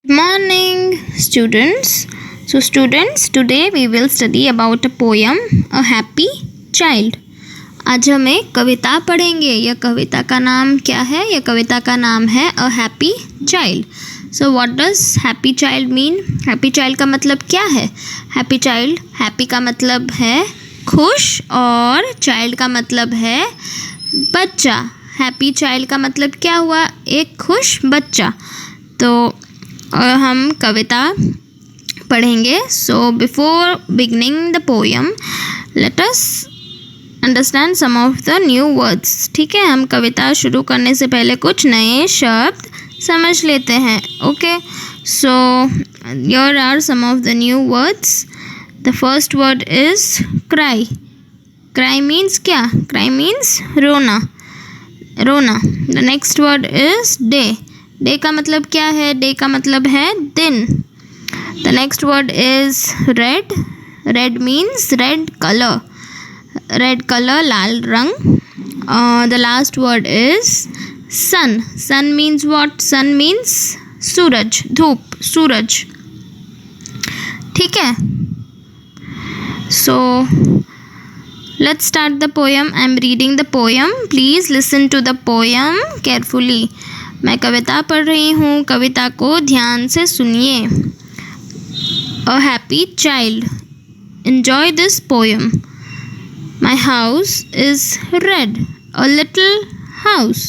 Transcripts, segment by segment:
Morning, students. Students, today we will study about a poem, A Happy Child. आज हम एक कविता पढ़ेंगे. यह कविता का नाम क्या है? यह कविता का नाम है A Happy Child. So what does happy child mean? Happy child का मतलब क्या है? Happy child, happy का मतलब है खुश और child का मतलब है बच्चा. Happy child का मतलब क्या हुआ? एक खुश बच्चा. तो हम कविता पढ़ेंगे. So before beginning the poem let us understand some of the new words. ठीक है, हम कविता शुरू करने से पहले कुछ नए शब्द समझ लेते हैं. Okay, so here are some of the new words. The first word is cry. Cry means क्या? क्राई मीन्स रोना, रोना. The next word is day. Day का मतलब क्या है? डे का मतलब है दिन. The next word is red. Red means red colour, red colour, लाल रंग. The last word is sun. Sun means what? Sun means सूरज, धूप, सूरज. ठीक है, सो let's start the poem. I'm reading the poem. Please listen to the poem carefully. मैं कविता पढ़ रही हूँ, कविता को ध्यान से सुनिए. A happy child. Enjoy this poem. My house is red, a little house.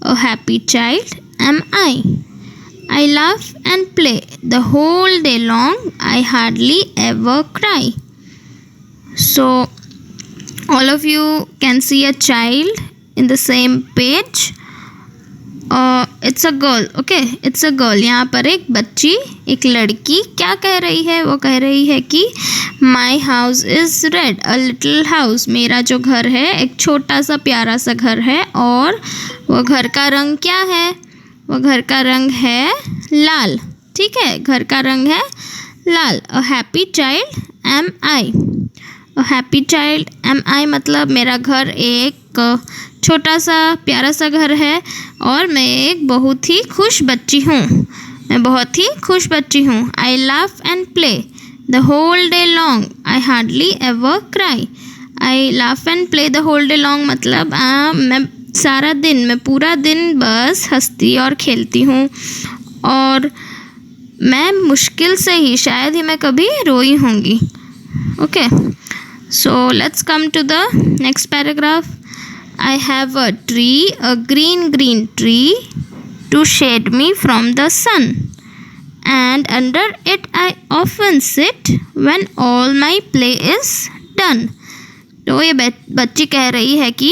A happy child am I. I laugh and play the whole day long. I hardly ever cry. So all of you can see a child in the same page. It's a girl. Okay, it's a girl. यहाँ पर एक बच्ची, एक लड़की क्या कह रही है? वो कह रही है कि माई house is red, a little house. मेरा जो घर है एक छोटा सा प्यारा सा घर है. और वो घर का रंग क्या है? वो घर का रंग है लाल. ठीक है, घर का रंग है लाल. A happy child am I. A happy child am I मतलब मेरा घर एक छोटा सा प्यारा सा घर है और मैं एक बहुत ही खुश बच्ची हूँ. मैं बहुत ही खुश बच्ची हूँ. I laugh and play the whole day long. I hardly ever cry. I laugh and play the whole day long मतलब मैं सारा दिन, मैं पूरा दिन बस हंसती और खेलती हूँ. और मैं मुश्किल से ही, शायद ही मैं कभी रोई होंगी. Okay, so let's come to the next paragraph. I have a tree, a green tree, to shade me from the sun, and under it I often sit when all my play is done. तो ये बच्ची कह रही है कि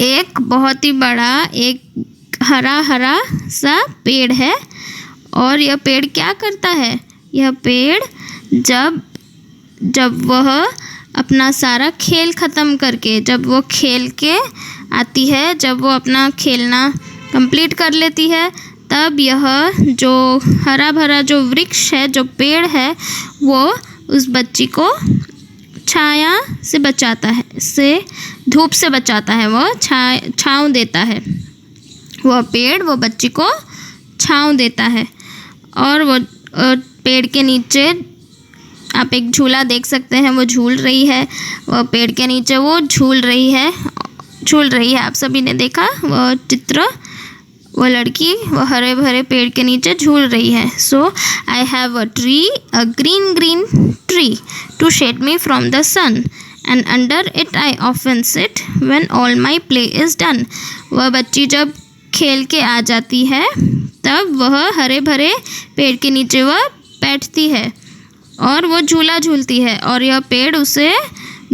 एक बहुत ही बड़ा, एक हरा हरा सा पेड़ है. और यह पेड़ क्या करता है? यह पेड़ जब वह अपना सारा खेल ख़त्म करके, जब वो खेल के आती है, जब वो अपना खेलना कंप्लीट कर लेती है, तब यह जो हरा भरा जो वृक्ष है, जो पेड़ है, वो उस बच्ची को छाया से बचाता है, से धूप से बचाता है. वो छाँव देता है. वह पेड़ वो बच्ची को छाँव देता है. और वो पेड़ के नीचे आप एक झूला देख सकते हैं. वो झूल रही है, वह पेड़ के नीचे वो झूल रही है. आप सभी ने देखा वह चित्र, वो लड़की वो हरे भरे पेड़ के नीचे झूल रही है. So I have a tree, a green tree, to shade me from the sun, and under it I often sit when all my play is done. वह बच्ची जब खेल के आ जाती है तब वह हरे भरे पेड़ के नीचे वह बैठती है और वो झूला झूलती है. और यह पेड़ उसे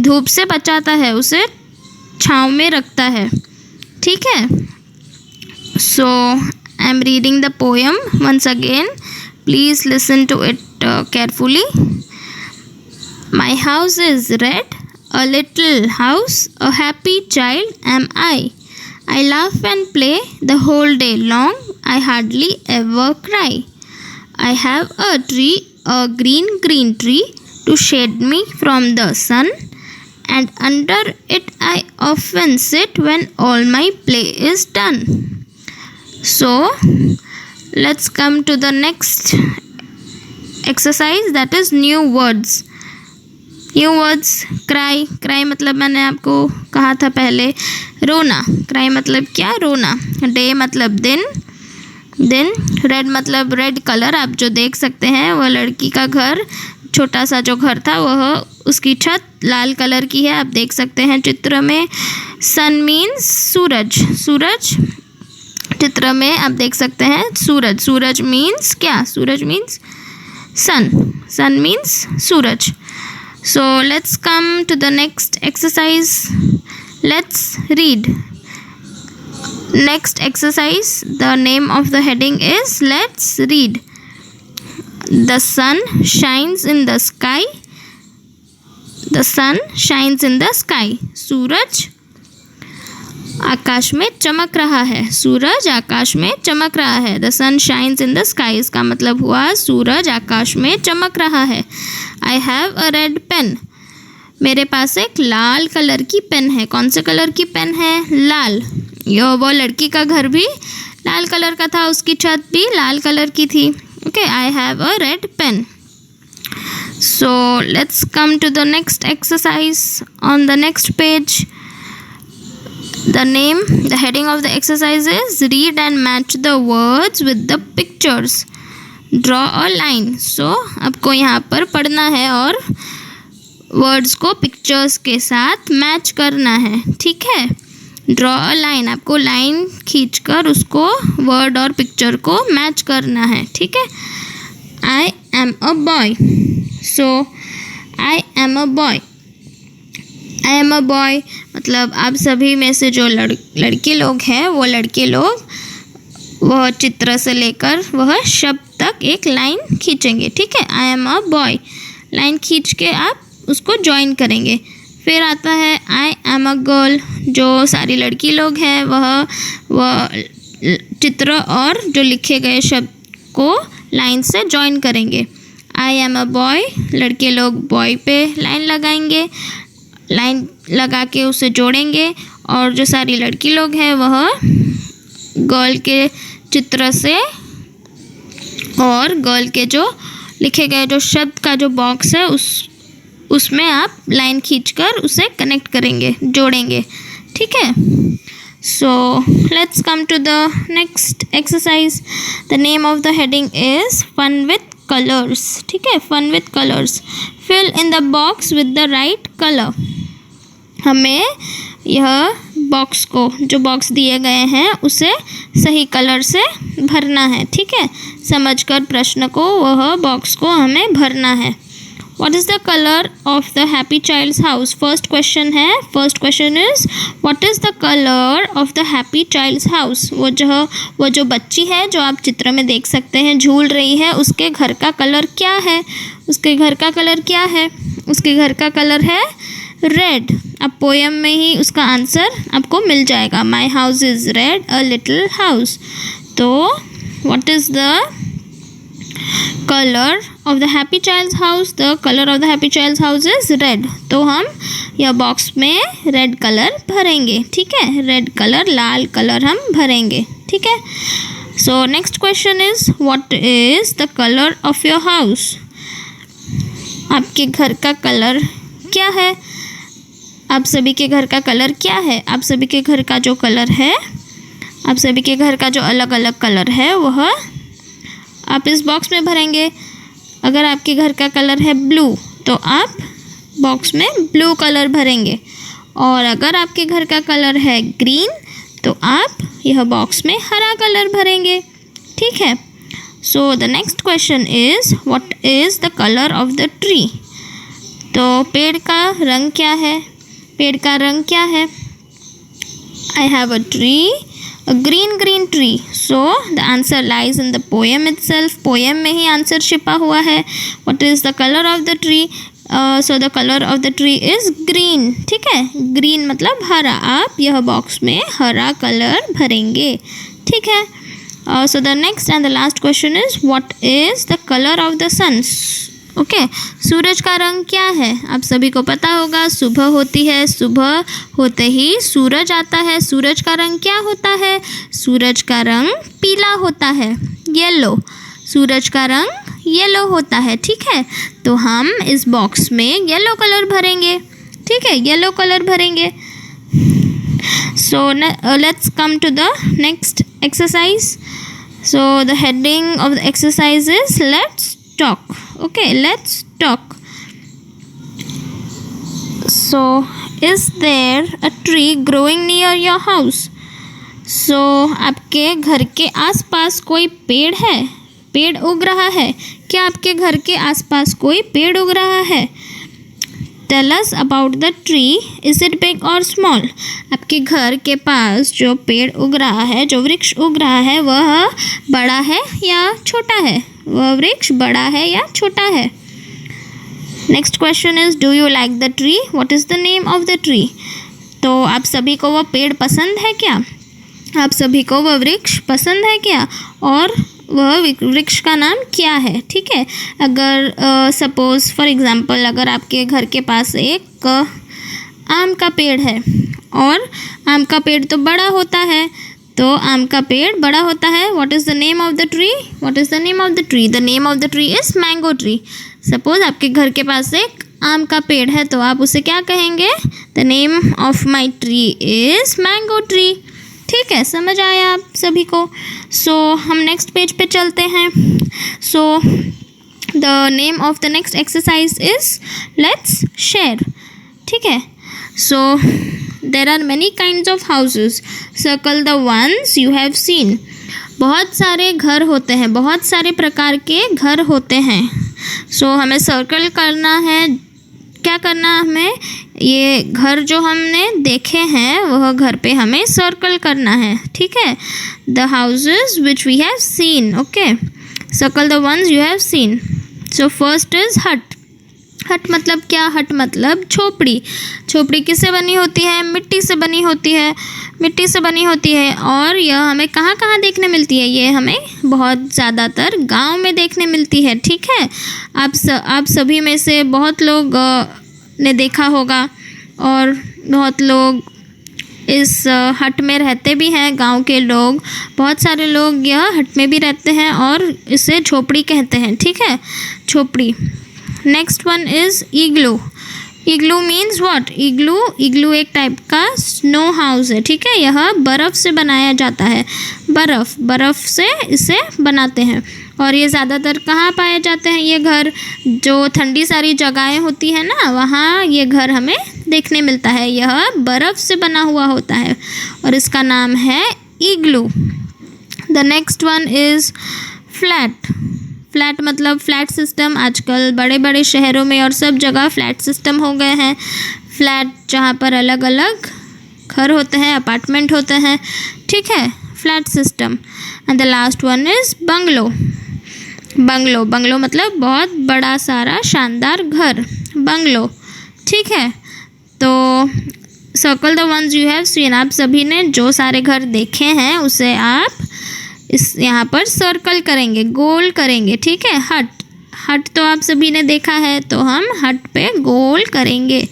धूप से बचाता है, उसे छाँव में रखता है. ठीक है, so I am reading the poem once again. Please listen to it carefully. My house is red, a little house, a happy child am I. I laugh and play the whole day long. I hardly ever cry. I have a tree, a green tree, to shade me from the sun, and under it I often sit when all my play is done. So let's come to the next exercise, that is new words. New words, cry. Cry मतलब मैंने आपको कहा था पहले, रोना. Cry मतलब क्या? रोना. डे मतलब दिन. दिन. रेड मतलब रेड कलर. आप जो देख सकते हैं वह लड़की का घर, छोटा सा जो घर था वह, उसकी छत लाल कलर की है, आप देख सकते हैं चित्र में. सन मीन्स सूरज. सूरज चित्र में आप देख सकते हैं सूरज. सूरज मीन्स क्या? सूरज मीन्स सन. सन मीन्स सूरज. So let's come to the next exercise. Let's read. Next exercise, the name of the heading is let's read. The sun shines in the sky. The sun shines in the sky. सूरज आकाश में चमक रहा है. सूरज आकाश में चमक रहा है. The sun shines in the sky, इसका मतलब हुआ सूरज आकाश में चमक रहा है. I have a red pen. मेरे पास एक लाल कलर की पेन है. कौन से कलर की पेन है? लाल. वो लड़की का घर भी लाल कलर का था, उसकी छत भी लाल कलर की थी. Okay, I have a red pen. So let's come to the next exercise on the next page. The heading of the exercise is read and match the words with the pictures. Draw a line. So आपको यहाँ पर पढ़ना है और words को pictures के साथ match करना है. ठीक है. ड्रॉ अ लाइन, आपको लाइन खींचकर उसको वर्ड और पिक्चर को मैच करना है. ठीक है. I am a boy. So I am a boy. I am a boy मतलब आप सभी में से जो लड़के लोग हैं, वो लड़के लोग वह चित्र से लेकर वह शब्द तक एक लाइन खींचेंगे. ठीक है. I am a boy, line खींच के आप उसको ज्वाइन करेंगे. फिर आता है आई एम अ गर्ल. जो सारी लड़की लोग हैं वह चित्र और जो लिखे गए शब्द को लाइन से ज्वाइन करेंगे. आई एम अ बॉय, लड़के लोग बॉय पे लाइन लगाएंगे, लाइन लगा के उसे जोड़ेंगे. और जो सारी लड़की लोग हैं वह गर्ल के चित्र से और गर्ल के जो लिखे गए जो शब्द का जो बॉक्स है उसमें आप लाइन खींचकर उसे कनेक्ट करेंगे, जोड़ेंगे. ठीक है. So let's come to the next exercise. The name of the heading is fun with colours. ठीक है. Fun with colours. Fill in the box with the right colour. हमें यह बॉक्स को, जो बॉक्स दिए गए हैं उसे सही कलर से भरना है. ठीक है. समझकर प्रश्न को, वह बॉक्स को हमें भरना है. What is the color of the happy child's house? First question है. First question is what is the color of the happy child's house? वो जो बच्ची है जो आप चित्र में देख सकते हैं झूल रही है, उसके घर का कलर क्या है? उसके घर का कलर क्या है? उसके घर का कलर है रेड. अब पोएम में ही उसका आंसर आपको मिल जाएगा. माई house is red a little house. तो what is the color of the happy child's house? The color of the happy child's house is red. तो हम यह बॉक्स में रेड कलर भरेंगे. ठीक है. रेड कलर, लाल कलर हम भरेंगे. ठीक है. So next question is what is the colour of your house? आपके घर का कलर क्या है? आप सभी के घर का कलर क्या है? आप सभी के घर का जो कलर है, आप सभी के घर का जो अलग अलग कलर है वह आप इस बॉक्स में भरेंगे. अगर आपके घर का कलर है ब्लू तो आप बॉक्स में ब्लू कलर भरेंगे. और अगर आपके घर का कलर है ग्रीन तो आप यह बॉक्स में हरा कलर भरेंगे. ठीक है. So the next question is what is the colour of the tree? तो पेड़ का रंग क्या है? पेड़ का रंग क्या है? I have a tree, a green tree. So the answer lies in the poem itself. Poem में ही आंसर छिपा हुआ है. What is the color of the tree? So the color of the tree is green. ठीक है. Green मतलब हरा. आप यह बॉक्स में हरा कलर भरेंगे. ठीक है. So the next and the last question is what is the color of the sun? Okay. सूरज का रंग क्या है? आप सभी को पता होगा, सुबह होती है, सुबह होते ही सूरज आता है। सूरज का रंग क्या होता है? सूरज का रंग पीला होता है, येलो। सूरज का रंग येलो होता है, ठीक है। तो हम इस बॉक्स में येलो कलर भरेंगे, ठीक है, येलो कलर भरेंगे। So let's come to the next exercise. So the heading of the exercise is let's talk. Okay, let's talk. So is there a tree growing near your house? So आपके घर के आसपास कोई पेड़ है? पेड़ उग रहा है? क्या आपके घर के आसपास कोई पेड़ उग रहा है? Tell us about the tree. Is it big or small? आपके घर के पास जो पेड़ उग रहा है, जो वृक्ष उग रहा है, वह बड़ा है या छोटा है? वह वृक्ष बड़ा है या छोटा है? Next question is do you like the tree? What is the name of the tree? तो आप सभी को वह पेड़ पसंद है क्या? आप सभी को वह वृक्ष पसंद है क्या? और वह वृक्ष का नाम क्या है? ठीक है। अगर सपोज़ फॉर एग्ज़ाम्पल अगर आपके घर के पास एक आम का पेड़ है और आम का पेड़ तो बड़ा होता है, तो आम का पेड़ बड़ा होता है। What is the name of the tree? What is the name of the tree? The name of the tree is mango tree. Suppose आपके घर के पास एक आम का पेड़ है, तो आप उसे क्या कहेंगे? The name of my tree is mango tree. ठीक है, समझ आया आप सभी को? सो हम नेक्स्ट पेज पे चलते हैं। So the name of the next exercise is let's share. ठीक है। So there are many kinds of houses, circle the ones you have seen. बहुत सारे घर होते हैं, बहुत सारे प्रकार के घर होते हैं। सो हमें सर्कल करना है। क्या करना है हमें? ये घर जो हमने देखे हैं वह घर पे हमें सर्कल करना है। ठीक है। The houses which we have seen. Okay, circle the ones you have seen. So first is hut. Hut मतलब क्या? हट मतलब झोपड़ी। झोपड़ी किससे बनी होती है? मिट्टी से बनी होती है। मिट्टी से बनी होती है। और यह हमें कहाँ कहाँ देखने मिलती है? ये हमें बहुत ज़्यादातर गांव में देखने मिलती है। ठीक है। आप सभी में से बहुत लोग ने देखा होगा और बहुत लोग इस हट में रहते भी हैं। गांव के लोग, बहुत सारे लोग यह हट में भी रहते हैं और इसे झोपड़ी कहते हैं। ठीक है, झोपड़ी। Next one is igloo. Igloo means what? Igloo एक टाइप का स्नो हाउस है। ठीक है, यह बर्फ़ से बनाया जाता है। बर्फ़ से इसे बनाते हैं। और ये ज़्यादातर कहाँ पाए जाते हैं? ये घर जो ठंडी सारी जगहें होती है ना, वहाँ ये घर हमें देखने मिलता है। यह बर्फ़ से बना हुआ होता है और इसका नाम है igloo. The next one is flat. Flat मतलब फ्लैट सिस्टम। आजकल बड़े बड़े शहरों में और सब जगह फ्लैट सिस्टम हो गए हैं। फ्लैट जहाँ पर अलग अलग घर होते हैं, अपार्टमेंट होते हैं। ठीक है, flat system. And the last one is bungalow. Bungalow मतलब बहुत बड़ा सारा शानदार घर, बंगलो। ठीक है। तो circle the ones you have scene. आप सभी ने जो सारे घर देखे हैं उसे आप इस यहाँ पर सर्कल करेंगे, गोल करेंगे। ठीक है। हट तो आप सभी ने देखा है, तो हम हट पे गोल करेंगे।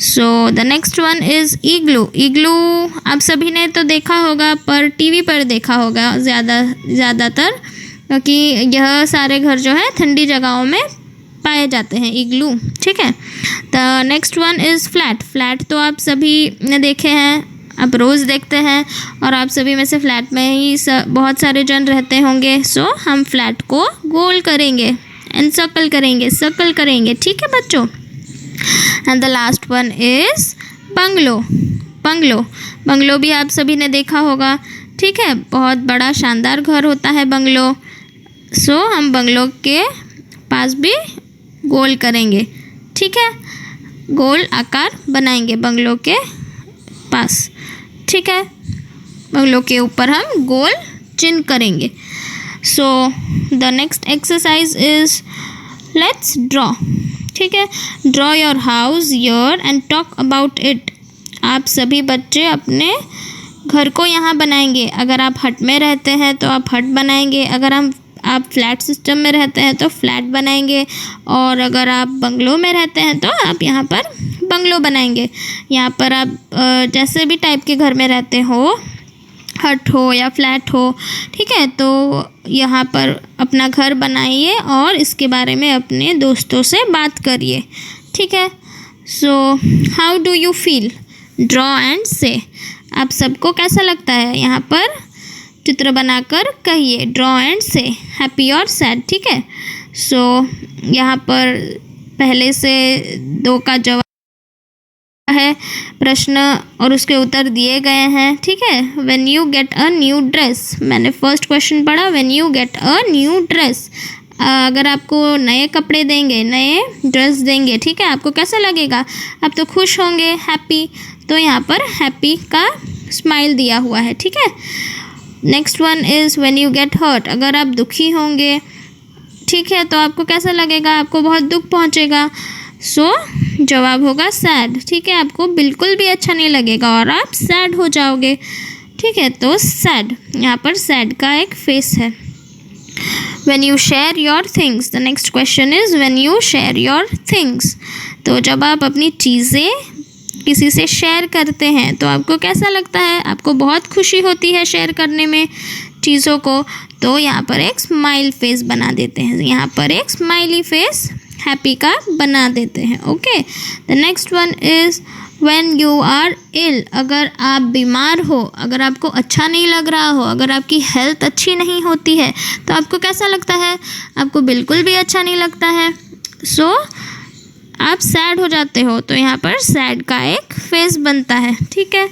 So the next one is igloo आप सभी ने तो देखा होगा, पर टीवी पर देखा होगा ज़्यादातर, क्योंकि यह सारे घर जो है ठंडी जगहों में पाए जाते हैं, इग्लू। ठीक है। The next one is flat तो आप सभी ने देखे हैं, आप रोज़ देखते हैं और आप सभी में से फ्लैट में ही बहुत सारे जन रहते होंगे। सो हम फ्लैट को गोल करेंगे एंड सर्कल करेंगे। ठीक है बच्चों। And the last one is bungalow भी आप सभी ने देखा होगा। ठीक है, बहुत बड़ा शानदार घर होता है बंगलो। सो हम बंगलो के पास भी गोल करेंगे। ठीक है, गोल आकार बनाएंगे बंगलो के पास। ठीक है, बंगलो के ऊपर हम गोल चिन्ह करेंगे। So the next exercise is let's draw. ठीक है, draw your house year and talk about it. आप सभी बच्चे अपने घर को यहाँ बनाएंगे। अगर आप हट में रहते हैं तो आप हट बनाएंगे। अगर आप फ्लैट सिस्टम में रहते हैं तो फ्लैट बनाएंगे, और अगर आप बंगलो में रहते हैं तो आप यहाँ पर बंगलो बनाएंगे। यहाँ पर आप जैसे भी टाइप के घर में रहते हो, हट हो या फ्लैट हो, ठीक है, तो यहाँ पर अपना घर बनाइए और इसके बारे में अपने दोस्तों से बात करिए, ठीक है। So how do you feel, draw and से। आप सबको कैसा लगता है, यहाँ पर चित्र बनाकर कहिए, ड्रॉ एंड से, हैप्पी और सैड, ठीक है। सो यहाँ पर पहले से 2 का जवाब है प्रश्न और उसके उत्तर दिए गए हैं, ठीक है। When you get a new dress, मैंने फर्स्ट क्वेश्चन पढ़ा, when you get a new dress, अगर आपको नए कपड़े देंगे, नए ड्रेस देंगे, ठीक है, आपको कैसा लगेगा, आप तो खुश होंगे, हैप्पी, तो यहाँ पर हैप्पी का स्माइल दिया हुआ है, ठीक है। Next one is when you get hurt, अगर आप दुखी होंगे, ठीक है, तो आपको कैसा लगेगा, आपको बहुत दुख पहुँचेगा, सो जवाब होगा सैड, ठीक है, आपको बिल्कुल भी अच्छा नहीं लगेगा और आप सैड हो जाओगे, ठीक है, तो सैड, यहाँ पर सैड का एक फेस है। When you share your things, the next question is when you share your things, तो जब आप अपनी चीज़ें किसी से शेयर करते हैं तो आपको कैसा लगता है, आपको बहुत खुशी होती है शेयर करने में चीज़ों को, तो यहाँ पर एक स्माइल फेस बना देते हैं, यहाँ पर एक स्माइली फेस हैप्पी का बना देते हैं, okay. The next one is when you are ill, अगर आप बीमार हो, अगर आपको अच्छा नहीं लग रहा हो, अगर आपकी हेल्थ अच्छी नहीं होती है तो आपको कैसा लगता है, आपको बिल्कुल भी अच्छा नहीं लगता है, सो आप सैड हो जाते हो, तो यहाँ पर सैड का एक फेस बनता है, ठीक है।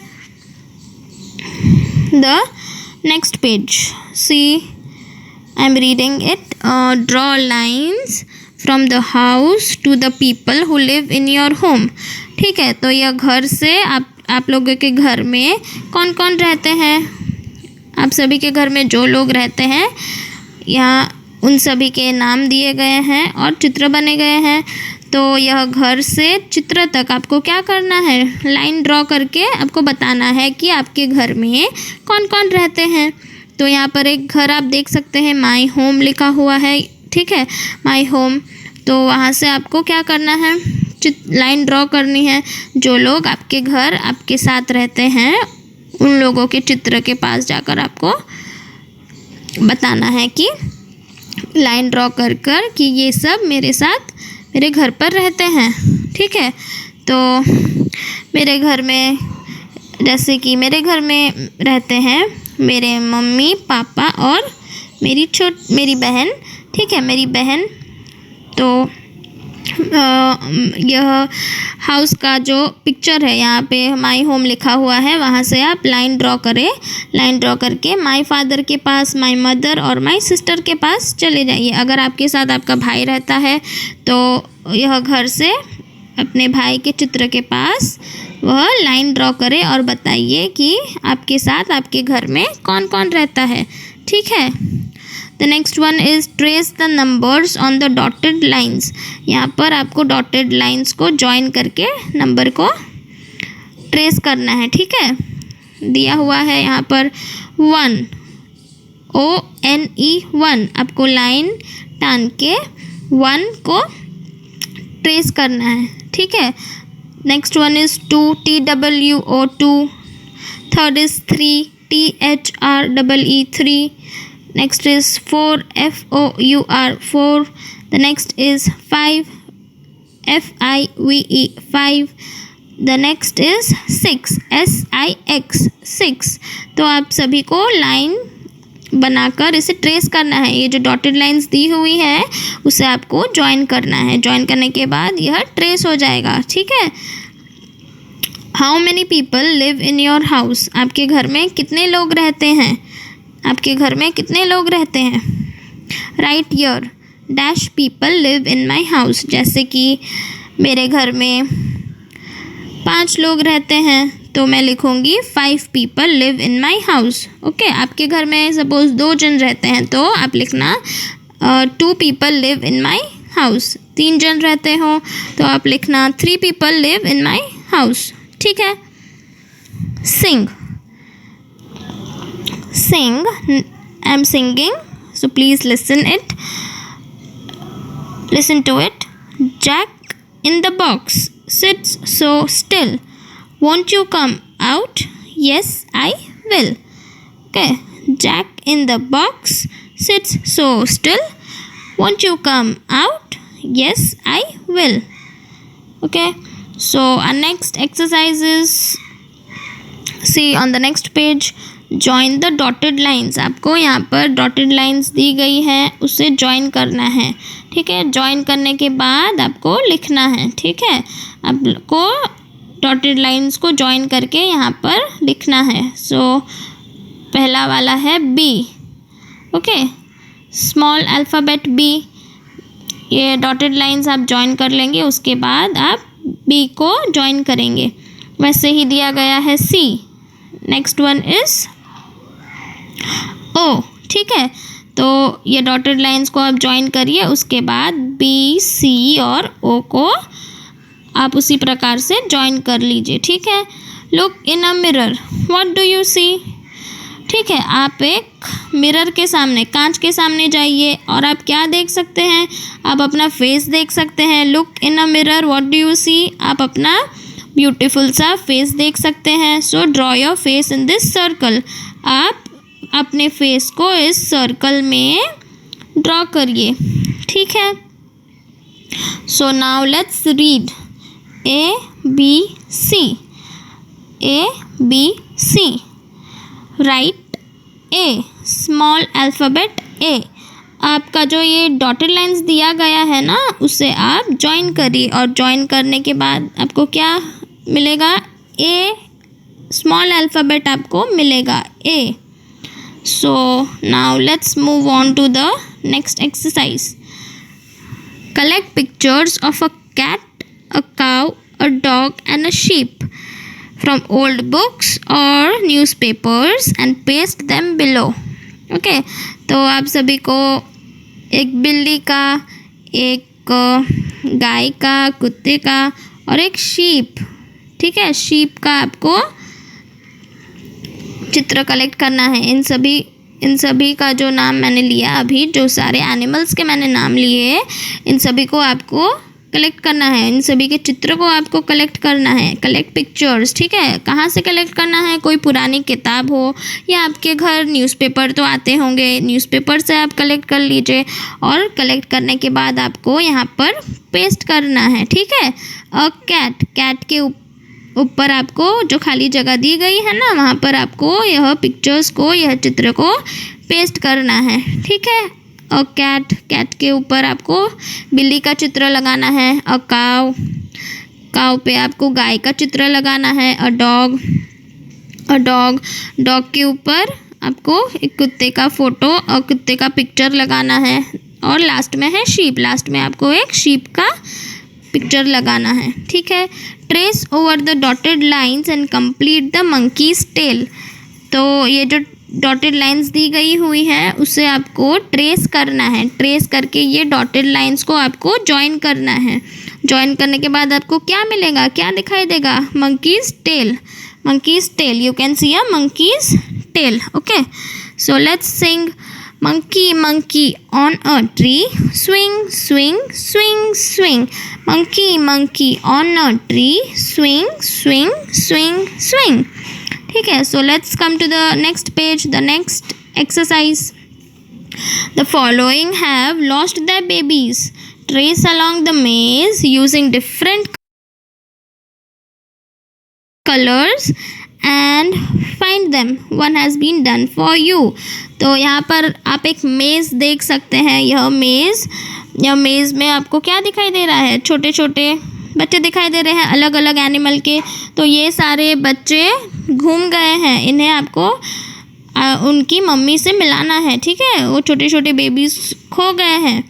The next page, see I am reading it, draw lines from the house to the people who live in your home, ठीक है, तो यह घर से आप लोगों के घर में कौन कौन रहते हैं, आप सभी के घर में जो लोग रहते हैं यहाँ उन सभी के नाम दिए गए हैं और चित्र बने गए हैं। तो यह घर से चित्र तक आपको क्या करना है, लाइन ड्रॉ करके आपको बताना है कि आपके घर में कौन कौन रहते हैं। तो यहाँ पर एक घर आप देख सकते हैं, माई होम लिखा हुआ है, ठीक है, माई होम, तो वहाँ से आपको क्या करना है, लाइन ड्रॉ करनी है, जो लोग आपके घर आपके साथ रहते हैं उन लोगों के चित्र के पास जाकर आपको बताना है कि लाइन ड्रॉ कर कि ये सब मेरे साथ मेरे घर पर रहते हैं, ठीक है। तो मेरे घर में, जैसे कि मेरे घर में रहते हैं मेरे मम्मी पापा और मेरी बहन, ठीक है, मेरी बहन। तो यह हाउस का जो पिक्चर है, यहाँ पे माई होम लिखा हुआ है, वहाँ से आप लाइन ड्रॉ करें, लाइन ड्रॉ करके माई फादर के पास, माई मदर और माई सिस्टर के पास चले जाइए। अगर आपके साथ आपका भाई रहता है तो यह घर से अपने भाई के चित्र के पास वह लाइन ड्रॉ करें और बताइए कि आपके साथ आपके घर में कौन कौन रहता है, ठीक है। The next one is trace the numbers on the dotted lines. यहाँ पर आपको डॉटेड लाइन्स को जॉइन करके नंबर को ट्रेस करना है, ठीक है। दिया हुआ है यहाँ पर 1 ONE 1, आपको लाइन टान के 1 को ट्रेस करना है, ठीक है। Next one is 2 TWO 2, third is 3 THREE 3, next is 4 FOUR 4, the next is 5 FIVE 5, the next is 6 SIX 6। तो आप सभी को लाइन बनाकर इसे ट्रेस करना है, ये जो डॉटेड लाइंस दी हुई है उसे आपको ज्वाइन करना है, ज्वाइन करने के बाद यह ट्रेस हो जाएगा, ठीक है। How many people live in your house, आपके घर में कितने लोग रहते हैं, आपके घर में कितने लोग रहते हैं। Right here dash people live in my house, जैसे कि मेरे घर में 5 लोग रहते हैं तो मैं लिखूँगी 5 people live in my house, okay. आपके घर में सपोज़ 2 जन रहते हैं तो आप लिखना 2 people live in my house. 3 जन रहते हो तो आप लिखना 3 people live in my house, ठीक है। Sing, I am singing, So please listen to it. Jack in the box sits so still. Won't you come out? Yes, I will. Okay. Jack in the box sits so still. Won't you come out? Yes, I will. Okay. So our next exercise is, see on the next page, join the dotted lines. आपको यहाँ पर dotted lines दी गई है, उसे join करना है. ठीक है. join करने के बाद आपको लिखना है. ठीक है. आपको dotted lines को join करके यहाँ पर लिखना है. So पहला वाला है B. Okay. Small alphabet B. ये dotted lines आप join कर लेंगे, उसके बाद आप B को join करेंगे. वैसे ही दिया गया है C. Next one is O. ठीक है. तो ये डॉटेड लाइंस को आप ज्वाइन करिए, उसके बाद B, C और O को आप उसी प्रकार से ज्वाइन कर लीजिए. ठीक है. Look in a mirror. What do you see? ठीक है. आप एक मिरर के सामने, कांच के सामने जाइए और आप क्या देख सकते हैं? आप अपना फेस देख सकते हैं. Look in a mirror. What do you see? आप अपना ब्यूटीफुल सा फेस देख सकते हैं. So draw your face in this circle. आप अपने फेस को इस सर्कल में ड्रॉ करिए. ठीक है. So now let's read ABC. ABC. Right A. Small alphabet A. आपका जो ये डॉटेड लाइंस दिया गया है ना, उसे आप ज्वाइन करिए और ज्वाइन करने के बाद आपको क्या मिलेगा? A. स्मॉल अल्फ़ाबेट आपको मिलेगा A. So now let's move on to the next exercise. Collect pictures of a cat, a cow, a dog and a sheep from old books or newspapers and paste them below. Okay, तो आप सभी को एक बिल्ली का, एक गाय का, कुत्ते का और एक शीप, ठीक है, शीप का आपको चित्र कलेक्ट करना है. इन सभी का जो नाम मैंने लिया अभी, जो सारे एनिमल्स के मैंने नाम लिए, इन सभी को आपको कलेक्ट करना है. इन सभी के चित्र को आपको कलेक्ट करना है. Collect pictures. ठीक है. कहाँ से कलेक्ट करना है? कोई पुरानी किताब हो या आपके घर न्यूज़पेपर तो आते होंगे, न्यूज़पेपर से आप कलेक्ट कर लीजिए और कलेक्ट करने के बाद आपको यहाँ पर पेस्ट करना है. ठीक है. कैट के ऊपर आपको जो खाली जगह दी गई है ना, वहाँ पर आपको यह पिक्चर्स को, यह चित्र को पेस्ट करना है. ठीक है. और कैट के ऊपर आपको बिल्ली का चित्र लगाना है. और काव पे आपको गाय का चित्र लगाना है. और डॉग के ऊपर आपको एक कुत्ते का फ़ोटो और कुत्ते का पिक्चर लगाना है. और लास्ट में है शीप. लास्ट में आपको एक शीप का पिक्चर लगाना है. ठीक है. Trace over the dotted lines and complete the monkey's tail. तो ये जो डॉटेड लाइंस दी गई हुई है उसे आपको ट्रेस करना है. ट्रेस करके ये डॉटेड लाइंस को आपको ज्वाइन करना है. ज्वाइन करने के बाद आपको क्या मिलेगा? क्या दिखाई देगा? Monkey's tail. Monkey's tail. You can see a monkey's tail. Okay. So let's sing. Monkey, monkey on a tree, swing, swing, swing, swing. Monkey, monkey on a tree, swing, swing, swing, swing. ठीक है. So let's come to the next page, the next exercise. The following have lost their babies. Trace along the maze using different colors and find them. One has been done for you. तो यहाँ पर आप एक मेज़ देख सकते हैं. यह मेज़ में आपको क्या दिखाई दे रहा है? छोटे छोटे बच्चे दिखाई दे रहे हैं, अलग अलग एनिमल के. तो ये सारे बच्चे घूम गए हैं. इन्हें आपको उनकी मम्मी से मिलाना है. ठीक है. वो छोटे छोटे बेबीज़ खो गए हैं,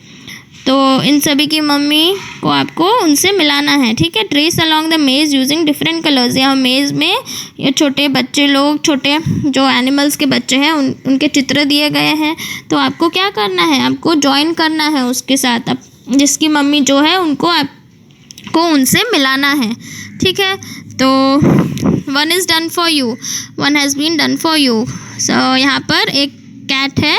तो इन सभी की मम्मी को आपको उनसे मिलाना है. ठीक है. ट्रेस अलॉन्ग द मेज़ यूजिंग डिफरेंट कलर्स. यहाँ मेज़ में ये छोटे बच्चे लोग, छोटे जो एनिमल्स के बच्चे हैं, उनके चित्र दिए गए हैं. तो आपको क्या करना है? आपको ज्वाइन करना है उसके साथ. अब जिसकी मम्मी जो है उनको आपको उनसे मिलाना है. ठीक है. तो one is done for you. One has been done for you. So यहाँ पर एक कैट है.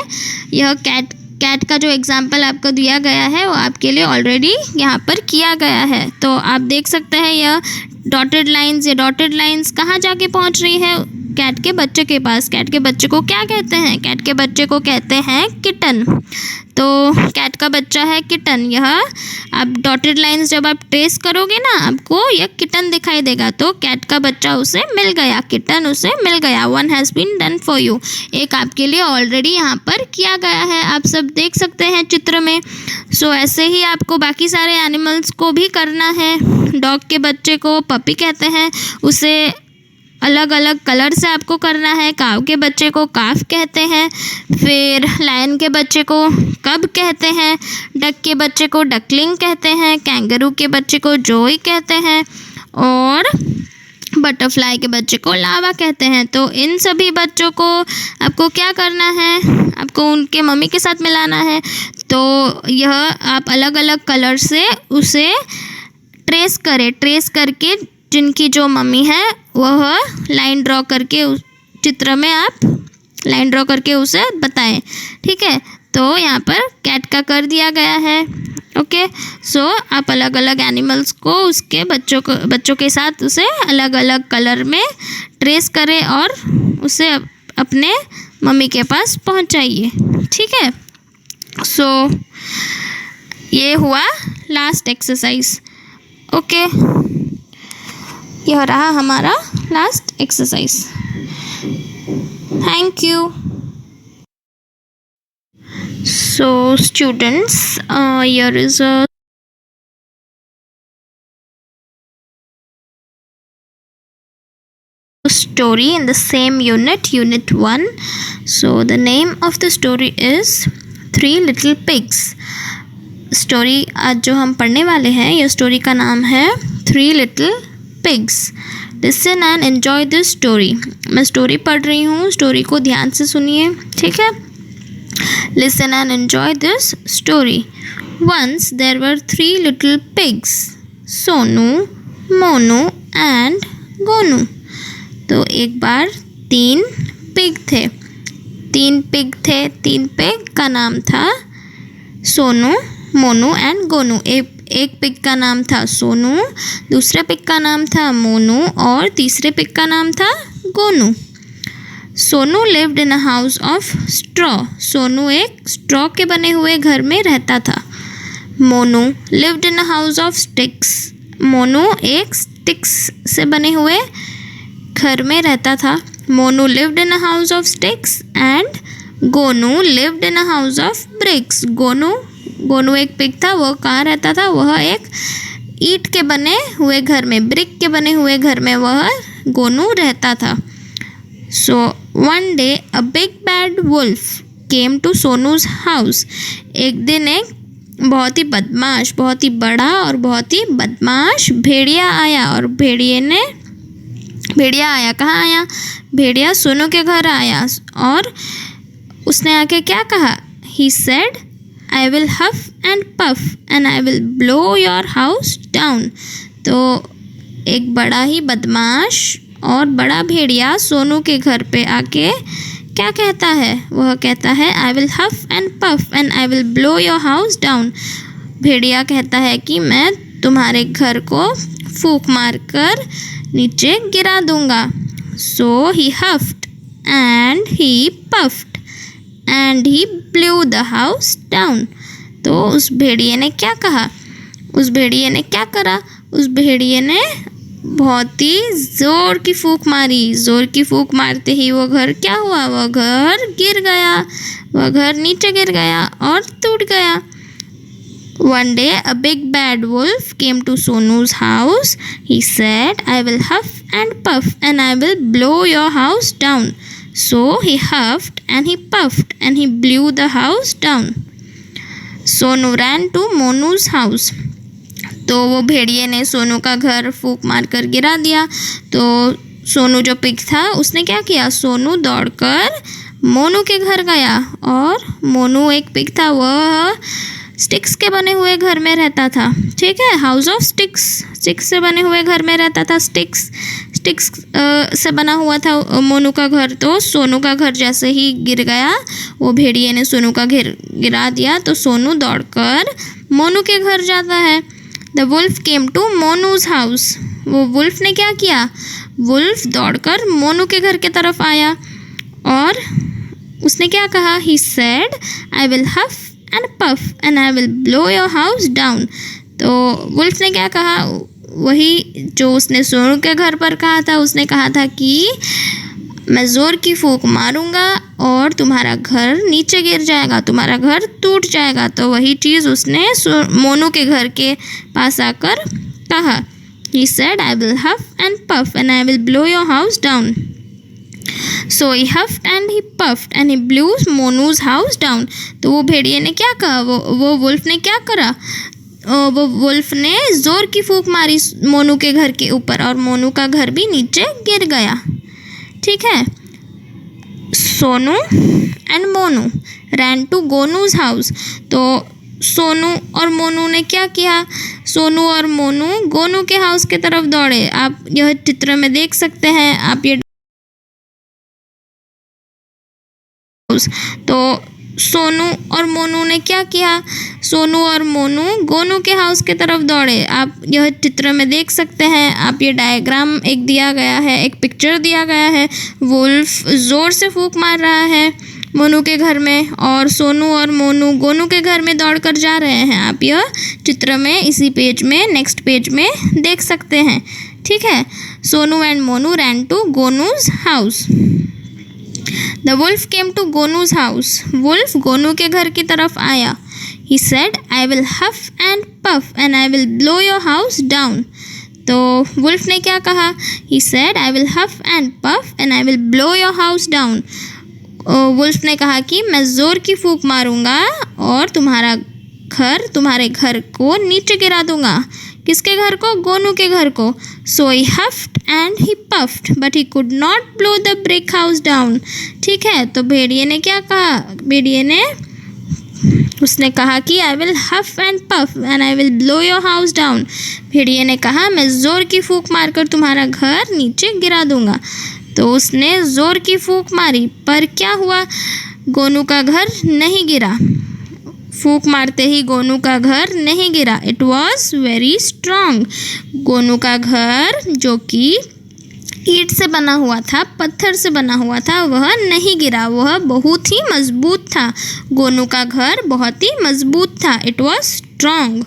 यह कैट कैट का जो एग्जाम्पल आपको दिया गया है वो आपके लिए ऑलरेडी यहाँ पर किया गया है। तो आप देख सकते हैं यह डॉटेड लाइंस कहाँ जाके पहुँच रही है? कैट के बच्चे के पास। कैट के बच्चे को क्या कहते हैं? कैट के बच्चे को कहते हैं किटन। तो कैट का बच्चा है किटन। यह आप डॉटेड लाइंस जब आप ट्रेस करोगे ना, आपको यह किटन दिखाई देगा। तो कैट का बच्चा उसे मिल गया, किटन उसे मिल गया। 1 has been done for you, एक आपके लिए ऑलरेडी यहाँ पर किया गया है। आप सब देख सकते हैं चित्र में। सो ऐसे ही आपको बाकी सारे एनिमल्स को भी करना है। डॉग के बच्चे को पपी कहते हैं, उसे अलग अलग कलर से आपको करना है। काव के बच्चे को काफ कहते हैं। फिर लायन के बच्चे को कब कहते हैं। डक के बच्चे को डकलिंग कहते हैं। कैंगरू के बच्चे को जोई कहते हैं। और बटरफ्लाई के बच्चे को लावा कहते हैं। तो इन सभी बच्चों को आपको क्या करना है? आपको उनके मम्मी के साथ मिलाना है। तो यह आप अलग अलग कलर से उसे ट्रेस करके जिनकी जो मम्मी है वह लाइन ड्रॉ करके उस चित्र में आप लाइन ड्रॉ करके उसे बताएं। ठीक है, तो यहाँ पर कैट का कर दिया गया है। ओके, सो आप अलग अलग एनिमल्स को उसके बच्चों के साथ उसे अलग अलग कलर में ट्रेस करें और उसे अपने मम्मी के पास पहुँचाइए। ठीक है, सो ये हुआ लास्ट एक्सरसाइज। ओके, यह रहा हमारा last exercise. Thank you. So students, here is a story in the same unit 1. So the name of the story is 3 Little Pigs. Story आज जो हम पढ़ने वाले हैं, यह स्टोरी का नाम है 3 Little Pigs. Listen and enjoy this story. मैं स्टोरी पढ़ रही हूँ, स्टोरी को ध्यान से सुनिए। ठीक है, listen and enjoy this story. Once there were 3 little pigs, Sonu, Monu and Gonu. तो एक बार 3 पिग थे। 3 पिग का नाम था सोनू, मोनू एंड गोनू। एक पिग का नाम था सोनू, दूसरे पिग का नाम था मोनू और तीसरे पिग का नाम था Gonu. Sonu lived in a house of straw. Sonu एक स्ट्रॉ के बने हुए घर में रहता था। Monu lived in a house of sticks. Monu एक स्टिक्स से बने हुए घर में रहता था। Monu lived in a house of sticks and Gonu lived in a house of BRICS. Gonu एक पिग था, वह कहाँ रहता था? वह एक ईंट के बने हुए घर में, ब्रिक के बने हुए घर में वह गोनू रहता था। So one day a big bad wolf came to Sonu's house. एक दिन एक बहुत ही बदमाश, बहुत ही बड़ा और बहुत ही बदमाश भेड़िया आया। और भेड़िया आया कहाँ आया? भेड़िया सोनू के घर आया और उसने आके क्या कहा? He said, I will huff and puff and I will blow your house down. तो एक बड़ा ही बदमाश और बड़ा भेड़िया सोनू के घर पे आके क्या कहता है? वह कहता है I will huff and puff and I will blow your house down. भेड़िया कहता है कि मैं तुम्हारे घर को फूंक मार कर नीचे गिरा दूंगा। So he huffed and he puffed and he blew the house down. तो उस भेड़िए ने क्या कहा? उस भेड़िए ने क्या करा? उस भेड़िए ने बहुत ही ज़ोर की फूंक मारी। ज़ोर की फूंक मारते ही वो घर क्या हुआ? वह घर गिर गया, वह घर नीचे गिर गया और टूट गया। One day a big bad wolf came to Sonu's house. He said, I will huff and puff and I will blow your house down. So he huffed and he puffed and he blew the house down. Sonu ran to Monu's house. तो वो भेड़िए ने सोनू का घर फूंक मार कर गिरा दिया। तो सोनू जो पिग था उसने क्या किया? सोनू दौड़कर मोनू के घर गया। और मोनू एक पिग था, वह स्टिक्स के बने हुए घर में रहता था। ठीक है, हाउस ऑफ स्टिक्स, स्टिक्स से बने हुए घर में रहता था। स्टिक्स स्टिक्स से बना हुआ था मोनू का घर, तो सोनू का घर जैसे ही गिर गया, वो भेड़िए ने सोनू का घर गिरा दिया, तो सोनू दौड़कर मोनू के घर जाता है। The wolf came to Monu's house. वो वुल्फ ने क्या किया? वुल्फ दौड़कर मोनू के घर के तरफ आया और उसने क्या कहा? He said I will huff and puff and I will blow your house down. तो वुल्फ ने क्या कहा? वही जो उसने सोनू के घर पर कहा था। उसने कहा था कि मैं ज़ोर की फूंक मारूंगा और तुम्हारा घर नीचे गिर जाएगा, तुम्हारा घर टूट जाएगा। तो वही चीज़ उसने मोनू के घर के पास आकर कहा। He said, I will huff and puff and I will blow your house down. So he huffed and he puffed and he blew मोनू's house down. तो वो भेड़िए ने क्या कहा? वो वुल्फ ने क्या करा? वो वुल्फ ने ज़ोर की फूंक मारी मोनू के घर के ऊपर और मोनू का घर भी नीचे गिर गया। ठीक है। Sonu and Monu ran to Gonu's house. तो सोनू और मोनू ने क्या किया? सोनू और मोनू गोनू के हाउस की तरफ दौड़े। आप यह चित्र में देख सकते हैं। आप ये तो सोनू और मोनू ने क्या किया? सोनू और मोनू गोनू के हाउस की तरफ दौड़े। आप यह चित्र में देख सकते हैं। आप ये डायग्राम एक दिया गया है, एक पिक्चर दिया गया है। वुल्फ ज़ोर से फूंक मार रहा है मोनू के घर में और सोनू और मोनू गोनू के घर में दौड़कर जा रहे हैं। आप यह चित्र में इसी पेज में, नेक्स्ट पेज में देख सकते हैं। ठीक है। Sonu and Monu ran to Gonu's house. The wolf came to Gonu's house. Wolf Gonu के घर की तरफ आया। He said I will huff and puff and I will blow your house down. तो वुल्फ ने क्या कहा? He said I will huff and puff and I will blow your house down. Wolf ने कहा कि मैं ज़ोर की फूंक मारूंगा और तुम्हारे घर को नीचे गिरा दूंगा। किसके घर को? गोनू के घर को। So he huffed and he puffed but he could not blow the brick house down. ठीक है। तो भेड़िए ने क्या कहा? उसने कहा कि I will huff and puff and I will blow your house down. भेड़िए ने कहा मैं ज़ोर की फूंक मारकर तुम्हारा घर नीचे गिरा दूंगा। तो उसने ज़ोर की फूंक मारी, पर क्या हुआ? गोनू का घर नहीं गिरा। फूंक मारते ही गोनू का घर नहीं गिरा। It was very strong. Gonu का घर जो कि ईंट से बना हुआ था, पत्थर से बना हुआ था, वह नहीं गिरा। वह बहुत ही मजबूत था। गोनू का घर बहुत ही मजबूत था। It was strong.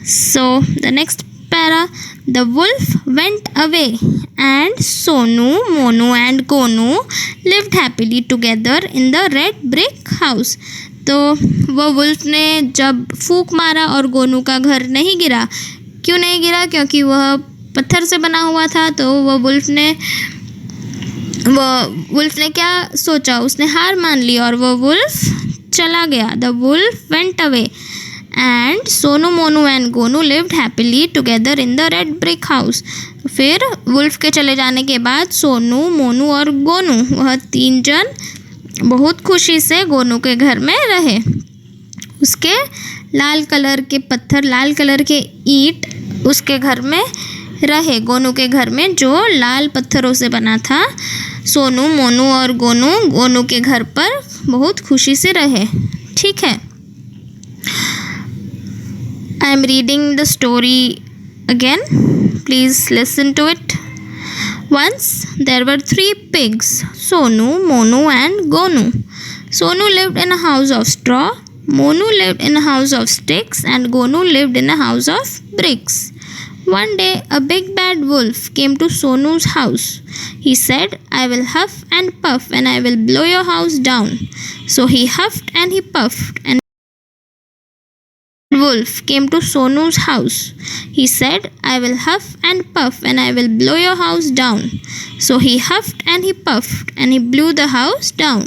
So the next para, the wolf went away and Sonu, Monu and Gonu lived happily together in the red brick house. तो वो वुल्फ ने जब फूंक मारा और गोनू का घर नहीं गिरा। क्यों नहीं गिरा? क्योंकि वह पत्थर से बना हुआ था। तो वो वुल्फ ने क्या सोचा? उसने हार मान ली और वो वुल्फ चला गया। The wolf went away and Sonu, Monu and Gonu lived happily together in the red brick house. फिर वुल्फ के चले जाने के बाद सोनू, मोनू और गोनू, वह 3 जन बहुत खुशी से गोनू के घर में रहे। उसके लाल कलर के पत्थर, लाल कलर के ईंट उसके घर में रहे। गोनू के घर में जो लाल पत्थरों से बना था। सोनू, मोनू और गोनू के घर पर बहुत खुशी से रहे। ठीक है। I am reading the story again. Please listen to it. Once there were 3 pigs, Sonu, Monu and Gonu. Sonu lived in a house of straw, Monu lived in a house of sticks and Gonu lived in a house of bricks. One day a big bad wolf came to Sonu's house. He said, I will huff and puff and I will blow your house down. So he huffed and he puffed and wolf came to Sonu's house. He said, I will huff and puff and I will blow your house down. So he huffed and he puffed and he blew the house down.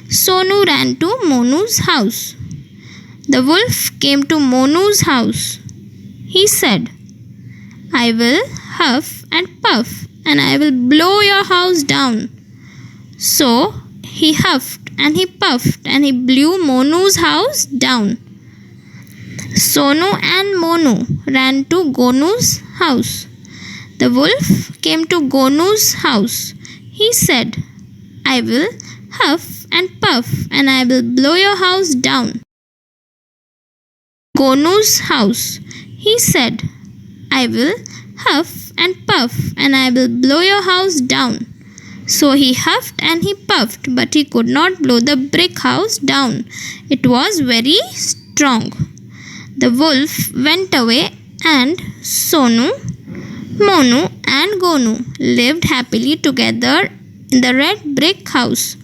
Sonu ran to Monu's house. The wolf came to Monu's house. He said, I will huff and puff and I will blow your house down. So he huffed and he puffed and he blew Monu's house down. Sonu and Monu ran to Gonu's house. The wolf came to Gonu's house. He said, I will huff and puff and I will blow your house down. Gonu's house. He said, I will huff and puff and I will blow your house down. So he huffed and he puffed, but he could not blow the brick house down. It was very strong. The wolf went away and Sonu, Monu and Gonu lived happily together in the red brick house.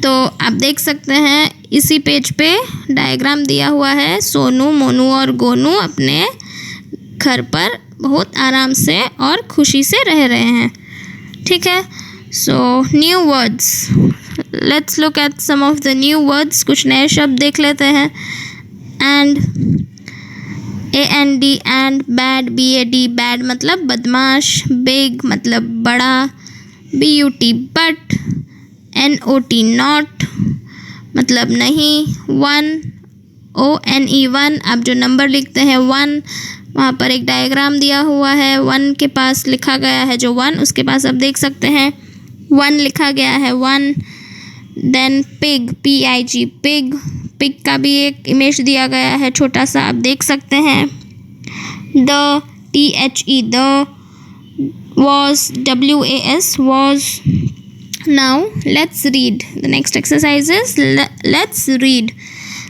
तो आप देख सकते हैं इसी page पे diagram दिया हुआ है। सोनू, मोनू और गोनू अपने घर पर बहुत आराम से और खुशी से रह रहे हैं। ठीक है, so new words, let's look at some of the new words. कुछ नए शब्द देख लेते हैं। And, AND, and, bad, BAD, bad मतलब बदमाश, बिग मतलब बड़ा, BUT बट, NOT नॉट मतलब नहीं, वन, ONE वन, आप जो नंबर लिखते हैं वन, वहाँ पर एक डायग्राम दिया हुआ है, वन के पास लिखा गया है जो वन, उसके पास आप देख सकते हैं वन लिखा गया है, one. Then pig, PIG pig, pig का भी एक इमेज दिया गया है छोटा सा, आप देख सकते हैं। The, THE the, was, WAS was। Now let's read the next exercises. Let's read.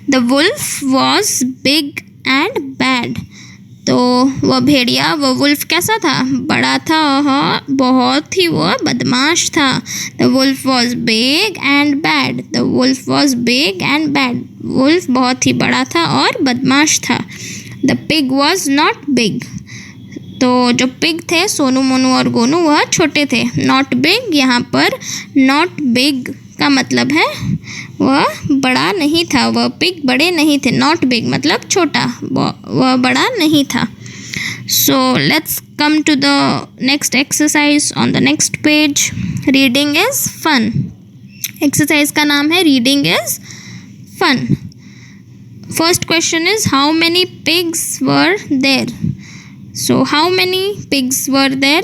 The wolf was big and bad. तो वह भेड़िया, वह वुल्फ कैसा था? बड़ा था, हाँ, बहुत ही वह बदमाश था। The wolf was big and bad. The wolf was big and bad. Wolf बहुत ही बड़ा था और बदमाश था। The pig was not big. तो जो पिग थे, सोनू, मोनू और गोनू, वह छोटे थे। नॉट बिग, यहाँ पर नॉट बिग का मतलब है वह बड़ा नहीं था, वह पिग बड़े नहीं थे। नॉट बिग मतलब छोटा, वह बड़ा नहीं था। So let's come to the next exercise on the next page. Reading is fun. Exercise का नाम है reading is fun. First question is how many pigs were there. So how many pigs were there,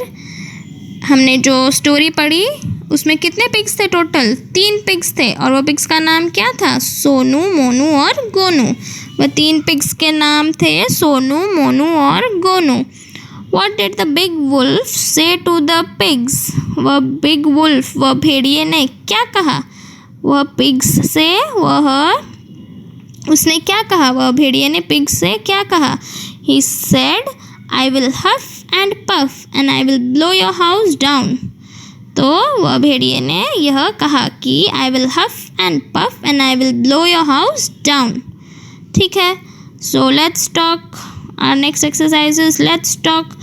हमने जो story पढ़ी उसमें कितने pigs थे total? 3 pigs थे, और वो पिग्स का नाम क्या था? सोनू, मोनू और गोनू। वह 3 पिग्स के नाम थे सोनू, मोनू और Gonu. What did the big wolf say to the pigs? वह बिग वुल्फ, वह भेड़िए ने क्या कहा? वह पिग्स से उसने क्या कहा? वह भेड़िए ने पिग्स से क्या कहा? He said, I will huff and puff and I will blow your house down. तो वह भेड़िए ने यह कहा कि I will huff and puff and I will blow your house down. ठीक है, so let's talk. Our next exercise is let's talk.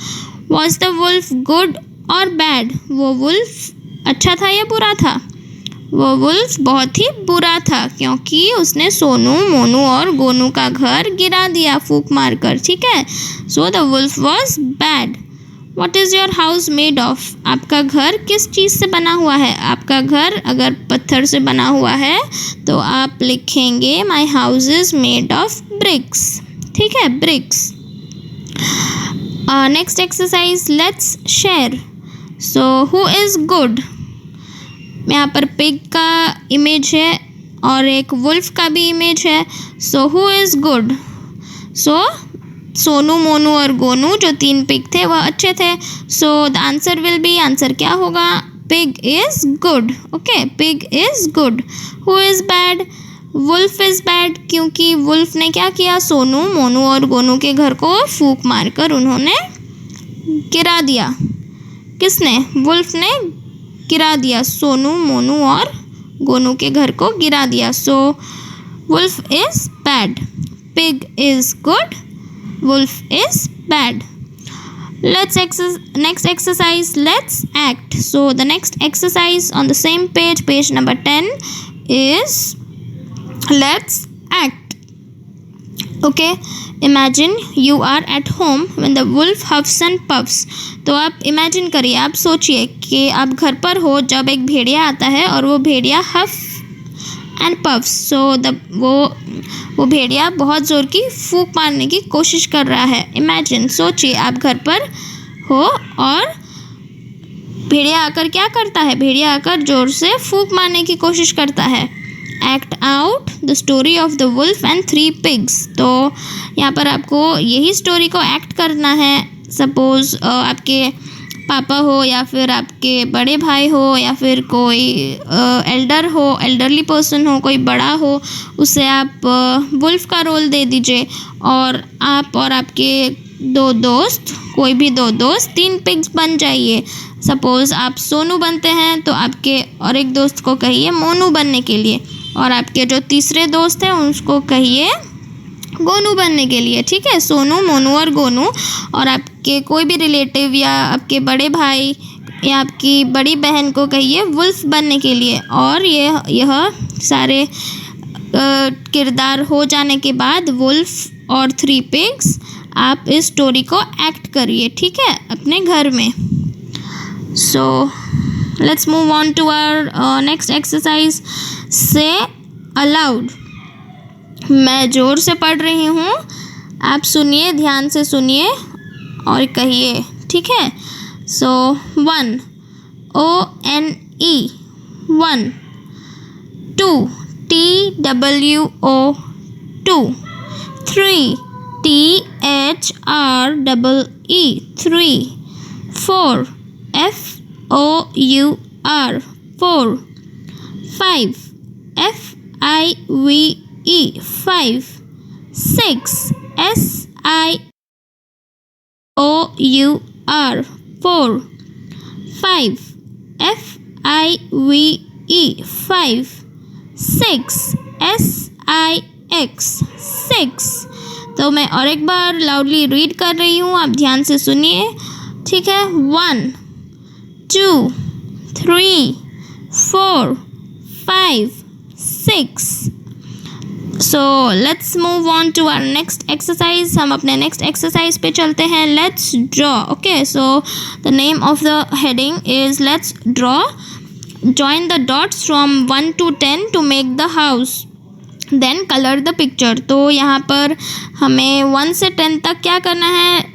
Was the wolf good or bad? वो वुल्फ अच्छा था या बुरा था? वो वुल्फ बहुत ही बुरा था, क्योंकि उसने सोनू, मोनू और गोनू का घर गिरा दिया फूंक मारकर। ठीक है, so the wolf was bad. What is your house made of? आपका घर किस चीज़ से बना हुआ है? आपका घर अगर पत्थर से बना हुआ है तो आप लिखेंगे My house is made of bricks. ठीक है, bricks. Next exercise, let's share. So who is good? यहाँ पर पिग का इमेज है और एक वुल्फ का भी इमेज है। So who is good? So Sonu, Monu और गोनू जो 3 पिग थे वह अच्छे थे। So the answer will be, answer क्या होगा? Pig is good. Okay, pig is good. Who is bad? Wolf is bad, क्योंकि वुल्फ ने क्या किया? सोनू, मोनू और गोनू के घर को फूंक मारकर उन्होंने गिरा दिया। किसने? वुल्फ ने गिरा दिया, सोनू, मोनू और गोनू के घर को गिरा दिया। So wolf is bad, pig is good, wolf is bad. Next exercise, let's act. So the next exercise on the same page, page number 10 is let's act. Okay, imagine you are at home when the wolf huffs and puffs. तो आप imagine करिए, आप सोचिए कि आप घर पर हो जब एक भेड़िया आता है और वो भेड़िया huff and puffs. So वो भेड़िया बहुत ज़ोर की फूंक मारने की कोशिश कर रहा है। इमेजिन, सोचिए आप घर पर हो और भेड़िया आकर क्या करता है, भेड़िया आकर जोर से फूंक मारने की कोशिश करता है। Act out the story of the wolf and 3 pigs. तो यहाँ पर आपको यही स्टोरी को एक्ट करना है। सपोज़ आपके पापा हो या फिर आपके बड़े भाई हो या फिर कोई एल्डरली पर्सन हो, कोई बड़ा हो, उसे आप वुल्फ का रोल दे दीजिए और आप और आपके 2 दोस्त, कोई भी 2 दोस्त 3 पिग्स बन जाइए। सपोज़ आप सोनू बनते हैं तो आपके और एक दोस्त को कहिए मोनू बनने के लिए, और आपके जो तीसरे दोस्त हैं उसको कहिए गोनू बनने के लिए। ठीक है, सोनू, मोनू और गोनू। और आपके कोई भी रिलेटिव या आपके बड़े भाई या आपकी बड़ी बहन को कहिए वुल्फ बनने के लिए। और यह सारे किरदार हो जाने के बाद वुल्फ और 3 पिग्स, आप इस स्टोरी को एक्ट करिए, ठीक है, अपने घर में। So let's move on to our next exercise. Say aloud. मैं ज़ोर से पढ़ रही हूँ, आप सुनिए, ध्यान से सुनिए और कहिए, ठीक है। सो 1 ONE 1, 2 TWO 2, 3 THREE 3, 4 FOUR 4, 5 FIVE 5, 6 SIOUR 4, 5 FIVE 5, 6 SIX 6। तो मैं और एक बार लाउडली रीड कर रही हूँ, आप ध्यान से सुनिए, ठीक है। 1 2 3 4 5 6। So let's move on to our next exercise. हम अपने नेक्स्ट एक्सरसाइज पे चलते हैं। Let's draw. Okay, so the name of the heading is let's draw. Join the dots from 1 to 10 to make the house, then colour the picture. तो यहाँ पर हमें 1 से 10 तक क्या करना है,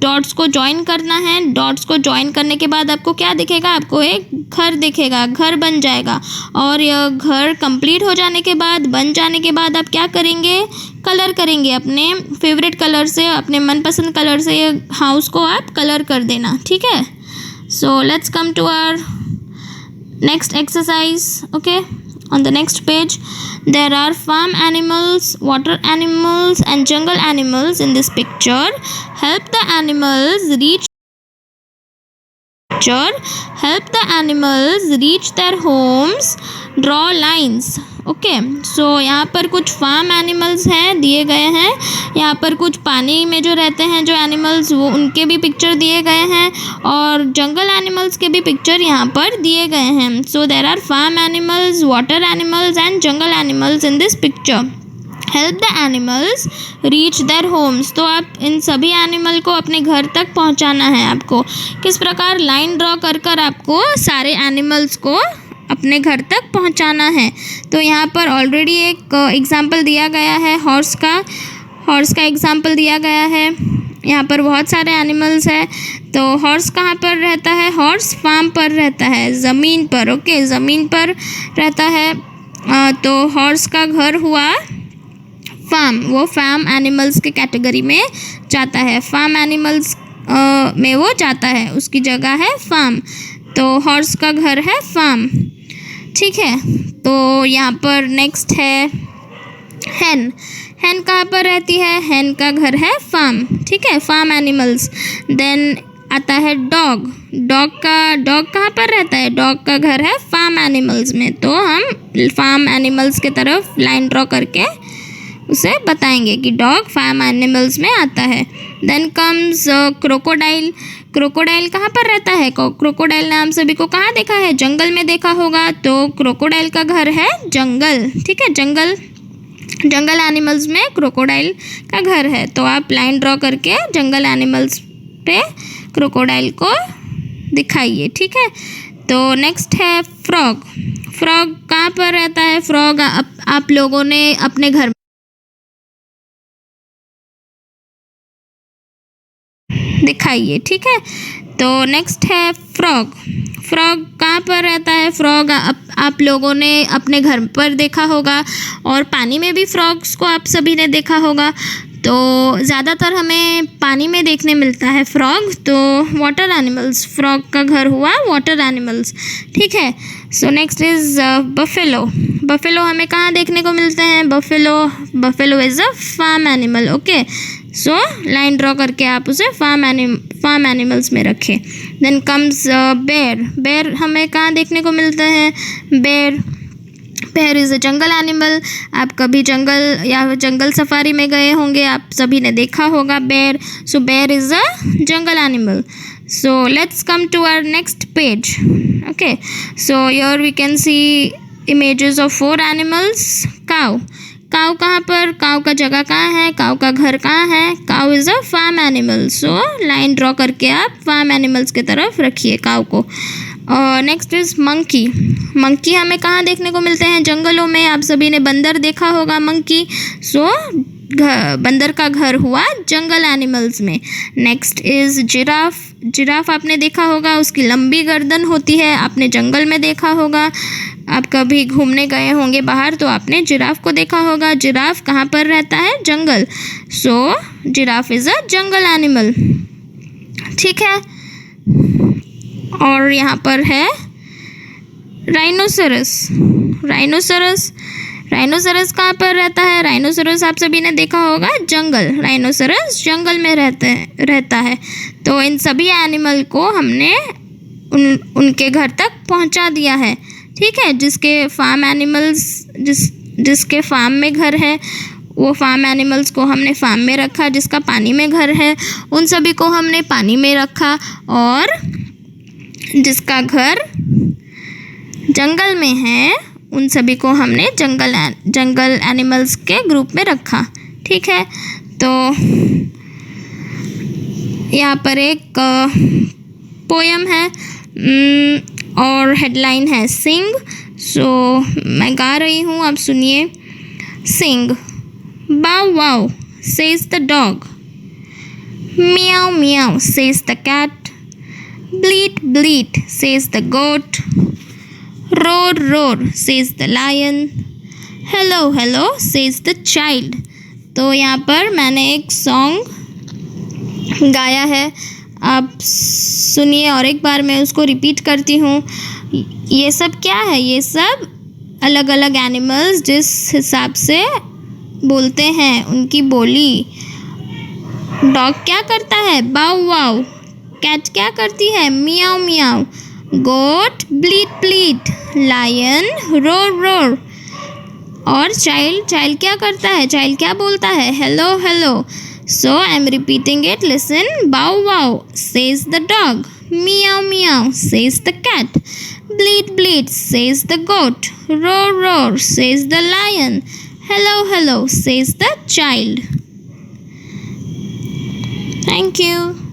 डॉट्स को ज्वाइन करना है। डॉट्स को ज्वाइन करने के बाद आपको क्या दिखेगा, आपको एक घर दिखेगा, घर बन जाएगा। और यह घर कंप्लीट हो जाने के बाद, बन जाने के बाद आप क्या करेंगे, कलर करेंगे अपने फेवरेट कलर से, अपने मनपसंद कलर से ये हाउस को आप कलर कर देना, ठीक है। So let's come to our next exercise. Okay, on the next page there are farm animals, water animals and jungle animals in this picture. Help the animals reach their homes. Draw lines. Okay, so यहाँ पर कुछ farm animals हैं, दिए गए हैं। यहाँ पर कुछ पानी में जो रहते हैं जो एनिमल्स, वो उनके भी पिक्चर दिए गए हैं, और जंगल एनिमल्स के भी पिक्चर यहाँ पर दिए गए हैं। So there are farm animals, water animals and jungle animals in this picture. Help the animals reach their homes. तो आप इन सभी एनिमल को अपने घर तक पहुँचाना है। आपको किस प्रकार लाइन ड्रॉ कर कर आपको सारे एनिमल्स को अपने घर तक पहुंचाना है। तो यहाँ पर ऑलरेडी एक एग्जाम्पल दिया गया है, हॉर्स का एग्जाम्पल दिया गया है। यहाँ पर बहुत सारे एनिमल्स हैं। तो हॉर्स कहाँ पर रहता है, हॉर्स फार्म पर रहता है, ज़मीन पर। ओके, ज़मीन पर रहता है। तो हॉर्स का घर हुआ फार्म, वो फार्म एनिमल्स के कैटेगरी में जाता है, फार्म एनिमल्स में वो जाता है, उसकी जगह है फार्म। तो हॉर्स का घर है फार्म, ठीक है। तो यहाँ पर नेक्स्ट है हैन। हैन कहाँ पर रहती है, हैन का घर है फार्म, ठीक है, फार्म एनिमल्स। देन आता है डॉग। डॉग कहाँ पर रहता है, डॉग का घर है फार्म एनिमल्स में। तो हम फार्म एनिमल्स के तरफ लाइन ड्रॉ करके उसे बताएंगे कि डॉग फार्म एनिमल्स में आता है। Then comes crocodile. क्रोकोडाइल कहाँ पर रहता है, क्रोकोडाइल नाम सभी को कहाँ देखा है, जंगल में देखा होगा। तो क्रोकोडाइल का घर है जंगल, ठीक है, जंगल एनिमल्स में क्रोकोडाइल का घर है। तो आप लाइन ड्रॉ करके जंगल एनिमल्स पे क्रोकोडाइल को दिखाइए, ठीक है। तो नेक्स्ट है फ्रॉग। फ्रॉग कहाँ पर रहता है, फ्रॉग आप लोगों ने अपने घर दिखा दिखाइए, ठीक है। तो नेक्स्ट है फ्रॉग। फ्रॉग कहाँ पर रहता है? फ्रॉग आप लोगों ने अपने घर पर देखा होगा और पानी में भी फ्रॉग्स को आप सभी ने देखा होगा। तो ज़्यादातर हमें पानी में देखने मिलता है फ्रॉग, तो वाटर एनिमल्स, फ्रॉग का घर हुआ वाटर एनिमल्स, ठीक है। So next is buffalo. Buffalo हमें कहाँ देखने को मिलते हैं? Buffalo is a farm animal, okay. So line draw करके आप उसे फार्म एनिमल्स में रखें। देन कम्स बेर। बेर हमें कहाँ देखने को मिलता है? बेर इज़ अ जंगल एनिमल। आप कभी जंगल सफारी में गए होंगे, आप सभी ने देखा होगा बेर। सो बेर is a jungle animal. So let's come to our next page. Okay, so here we can see images of 4 animals. Cow. काव कहाँ पर? काव का जगह कहाँ है? काव का घर कहाँ है? Cow is a farm animal. So line draw करके आप फार्म एनिमल्स की तरफ रखिए काव को. और नेक्स्ट इज़ मंकी. मंकी हमें कहाँ देखने को मिलते हैं? जंगलों में. आप सभी ने बंदर देखा होगा, मंकी. सो बंदर का घर हुआ जंगल एनिमल्स में. Next is giraffe. जिराफ आपने देखा होगा, उसकी लंबी गर्दन होती है, आपने जंगल में देखा होगा. आप कभी घूमने गए होंगे बाहर तो आपने जिराफ को देखा होगा. जिराफ कहाँ पर रहता है? जंगल. So giraffe is a jungle animal, ठीक है. और यहाँ पर है राइनोसरस. राइनोसरस कहाँ पर रहता है? राइनोसरस आप सभी ने देखा होगा, जंगल. राइनोसरस जंगल में रहता है. तो इन सभी एनिमल को हमने उनके घर तक पहुँचा दिया है, ठीक है. जिसके फार्म में घर है वो फार्म एनिमल्स को हमने फार्म में रखा. जिसका पानी में घर है उन सभी को हमने पानी में रखा. और जिसका घर जंगल में है उन सभी को हमने जंगल एनिमल्स के ग्रुप में रखा, ठीक है. तो यहाँ पर एक पोयम है और हेडलाइन है सिंग. सो मैं गा रही हूँ, आप सुनिए. Sing. Bow wow says the dog, meow meow says the cat, bleat bleat says the goat, roar roar says the lion, hello hello says the child. तो यहाँ पर मैंने एक सॉन्ग गाया है, आप सुनिए और एक बार मैं उसको रिपीट करती हूँ. ये सब क्या है? ये सब अलग अलग एनिमल्स जिस हिसाब से बोलते हैं, उनकी बोली. डॉग क्या करता है? बाव वाव. कैट क्या करती है? Meow meow. Goat bleat bleat. Lion roar roar. और चाइल्ड क्या करता है? चाइल्ड क्या बोलता है? Hello hello. So I am repeating it, listen. Bow wow says the dog, meow meow says the cat, bleat bleat says the goat, roar roar says the lion, hello hello says the child. Thank you.